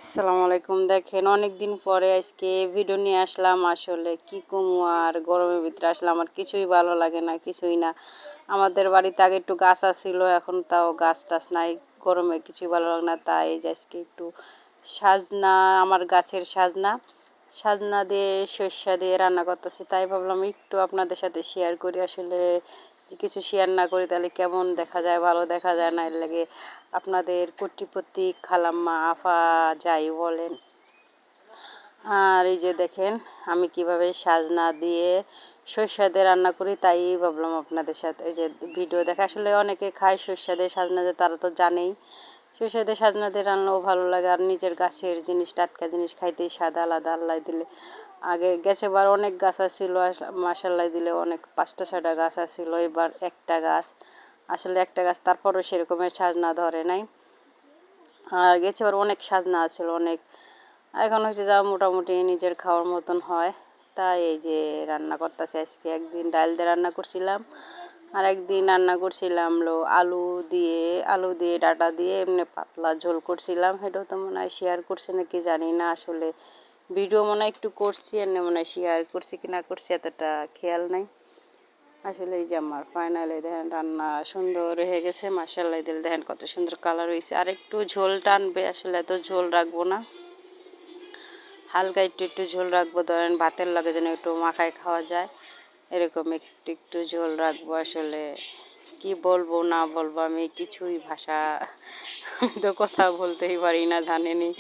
আসসালামু আলাইকুম। দেখেন অনেক দিন পরে আজকে ভিডিও নিয়ে আসলাম। আসলে কি কমু, আর গরমের ভিতরে আসলে আমার কিছুই ভালো লাগে না, কিছুই না। আমাদের বাড়িতে আগে একটু গাছ ছিল, এখন তাও গাছ টাছ নাই। গরমে কিছুই ভালো লাগে না, তাই এই যে আজকে একটু সাজনা, আমার গাছের সাজনা সাজনা দিয়ে সর্ষা দিয়ে রান্না করতেছি। তাই ভাবলাম একটু আপনাদের সাথে শেয়ার করি। আসলে যে কিছু শেয়ার না করি তাহলে কেমন দেখা যায়, ভালো দেখা যায় না, এর লাগে আপনাদের কোটিপতি খালাম্মা আফা যাই বলেন। আর এই যে দেখেন আমি কিভাবে সাজনা দিয়ে সরষা দিয়ে রান্না করি, তাই ভাবলাম আপনাদের সাথে এই যে ভিডিও দেখা। আসলে অনেকে খায় সরষা দিয়ে সাজনা দিয়ে, তারা তো জানেই সরষা দিয়ে সাজনা দিয়ে রান্নাও ভালো লাগে। আর নিজের গাছের জিনিস, টাটকা জিনিস খাইতেই স্বাদ আলাদা। আল্লাহ দিলে আগে গেছে বার অনেক গাছ ছিল, মাসাল্লাহ দিলে অনেক 5টা 6টা গাছ ছিল, এবার একটা গাছ, আসলে একটা গাছ, তারপরও সেরকমের সাজনা ধরে নাই। আর গেছে বার অনেক সাজনা ছিল অনেক। এখন হচ্ছে যা মোটামুটি নিজের খাওয়ার মতন হয়। তাই এই যে রান্না করতেছি আজকে। একদিন ডাল দিয়ে রান্না করছিলাম, আর একদিন রান্না করছিলাম আলু দিয়ে ডাটা দিয়ে এমনি পাতলা ঝোল করছিলাম। সেটাও তো মনে হয় শেয়ার করছি নাকি জানি না, আসলে ভিডিও মনে হয় একটু করছি, এমনি মনে হয় শেয়ার করছি কি না করছি এতটা খেয়াল নাই। আসলে এই যে আমার ফাইনালে দেখেন রান্না সুন্দর হয়ে গেছে, মাসাল্লাহ দিল দেখেন কত সুন্দর কালার হয়েছে। আর একটু ঝোল টানবে, আসলে এত ঝোল রাখবো না, হালকা একটু একটু ঝোল রাখবো, ধরেন ভাতের লাগে যেন একটু মাখায় খাওয়া যায়, এরকম একটু একটু ঝোল রাখবো। আসলে কি বলবো না বলবো, আমি কিছুই ভাষা তো কথা বলতেই পারি না, জানেনি।